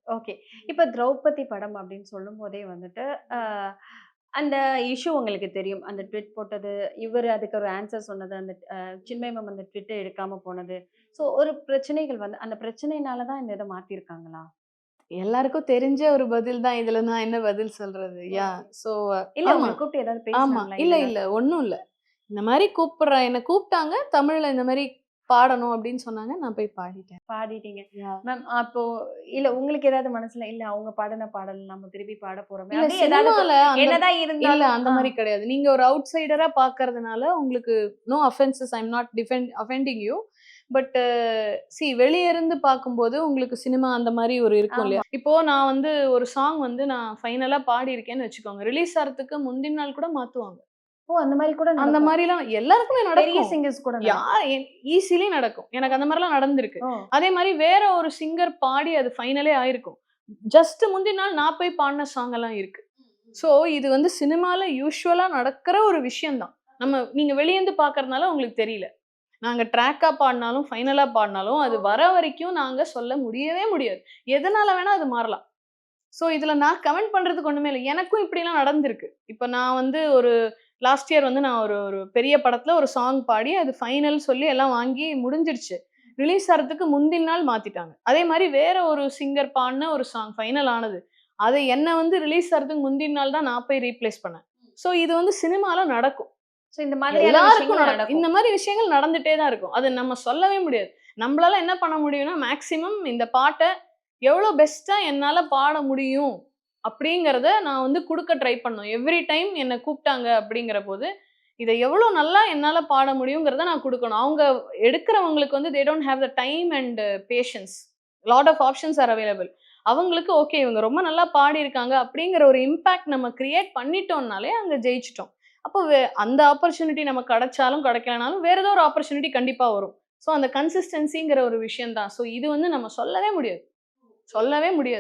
Okay. இப்ப திரௌபதி படம் அப்படின்னு சொல்லும்போதே வந்துட்டு, அ அந்த இஷ்யூ உங்களுக்கு தெரியும். அந்த ட்வீட் போட்டது, இவரு அதுக்கு ஒரு ஆன்சர் சொன்னது, அந்த சின்மயி மேம் அந்த ட்வீட்ட எடுக்காம போனது. ஸோ ஒரு பிரச்சனைகள் வந்து அந்த பிரச்சனையினால தான் இந்த இத மாத்தியிருக்காங்களா? எல்லாருக்கும் தெரிஞ்ச ஒரு பதில் தான். இதுல நான் என்ன பதில் சொல்றது? ஓகே. ஸோ இல்ல ஆமா, உங்கள கூப்பிட்டு ஏதாவது ஆமா. பேசினாங்களா இல்ல, இதுல? இல்ல. ஒண்ணும் இல்ல. இந்த மாரி என்ன கூப்ட்டாங்க. தமிழ்ல இந்த மாரி பாடணும் அப்படின்னு சொன்னாங்க. நான் போய் பாடிட்டேன். பாடிட்டீங்க. யாஹ்! மேம் அப்போ இல்ல உங்களுக்கு ஏதாவது மனசுல, இல்ல அவங்க பாடுன பாடல் நம்ம திருப்பி பாட போறோமே, இல்ல அப்படி ஏதாவது சினிமால அந்த என்னதான் இல்ல இருந்தாலும் அந்த மாரி கிடையாது. நீங்க ஒரு அவுட்சைடரா பார்க்கறதுனால உங்களுக்கு no offences. I am not offending you. But வெளிய இருந்து பார்க்கும்போது உங்களுக்கு சினிமா அந்த மாரி ஒரு இருக்கும் ஆமா. இல்லையா? இப்போ நான் வந்து ஒரு சாங் வந்து நான் ஃபைனலா பாடியிருக்கேன்னு வச்சுக்கோங்க. ரிலீஸ் ஆறதுக்கு முந்தின நாள் கூட மாத்துவாங்க. ஓ! அந்த மாரி கூட அந்த நடக்கும். மாரிலாம் எல்லாருக்குமே பெரிய நடக்கும். சிங்கர்ஸ் கூட நடக்கும். யார் ஈசிலி நடக்கும். எனக்கு அந்த மாரிலாம் நடந்திருக்கு. ஓ! அதே மாரி வேற ஒரு சிங்கர் பாடி அது ஃபைனலே ஆயிருக்கும். ஜஸ்ட் முந்தின நாள் நான் போய் பாடுன சாங் எல்லாம் இருக்கு. ஸோ இது வந்து சினிமால யூசுவலா நடக்கிற ஒரு விஷயம் தான். நீங்க வெளியருந்து பார்க்கறதுனால உங்களுக்கு தெரியல. நாங்க ட்ராக்கா பாடுனாலும், ஃபைனலா பாடுனாலும், அது வர வரைக்கும் நாங்க சொல்ல முடியவே முடியாது. எதனால வேணா அது மாறலாம். இதுல நான் கமெண்ட் பண்றதுக்கு ஒண்ணுமே இல்ல. எனக்கும் இப்படிலாம் நடந்திருக்கு. இப்ப நான் வந்து ஒரு லாஸ்ட் இயர் வந்து நான் ஒரு ஒரு பெரிய படத்துல ஒரு சாங் பாடி, அது ஃபைனல் சொல்லி எல்லாம் வாங்கி முடிஞ்சிருச்சு. ரிலீஸ் ஆறதுக்கு முந்தின நாள் மாத்திட்டாங்க. அதே மாரி வேற ஒரு சிங்கர் பாடுன ஒரு சாங் ஃபைனல் ஆனது. அது என்ன வந்து ரிலீஸ் ஆறதுக்கு முந்தின நாள் தான் நான் போய் ரீப்ளேஸ் பண்ணேன். இது வந்து சினிமால நடக்கும். ஸோ இந்த மாதிரியான எல்லாருக்கும் விஷயங்கள் நடக்கும். நடக்கும். இந்த மாரி விஷயங்கள் நடந்துட்டே தான் இருக்கும். அது நம்ம சொல்லவே முடியாது. நம்பளால என்ன பண்ண முடியும்னா, மேக்ஸிமம் இந்த பாட்ட எவ்ளோ பெஸ்ட்டா என்னால பாட முடியும், அப்படிங்கிறத நான் வந்து குடுக்க ட்ரை பண்ணணும். எவ்ரி டைம் என்ன கூப்பிட்டாங்க அப்படிங்கிறபோது, இத எவ்ளோ நல்லா என்னால பாட முடியுங்கிறத நான் குடுக்கணும். அவங்க எடுக்கிறவங்களுக்கு வந்து they don't have the time and patience. Lot of options are available. அவங்களுக்கு ஓகே இவங்க ரொம்ப நல்லா பாடியிருக்காங்க அப்படிங்கிற ஒரு இம்பாக்ட் நம்ம கிரியேட் பண்ணிட்டோம்னாலே அங்க ஜெயிச்சுட்டோம். அப்போ அந்த ஆப்பர்ச்சுனிட்டி நமக்கு கிடைச்சாலும், கிடைக்கலனாலும் வேற ஏதோ ஒரு ஆப்பர்ச்சுனிட்டி கண்டிப்பா வரும். அந்த கன்சிஸ்டன்சிங்கிற ஒரு விஷயம் தான். இது வந்து நம்ம சொல்லவே முடியாது. சொல்லவே முடியாது.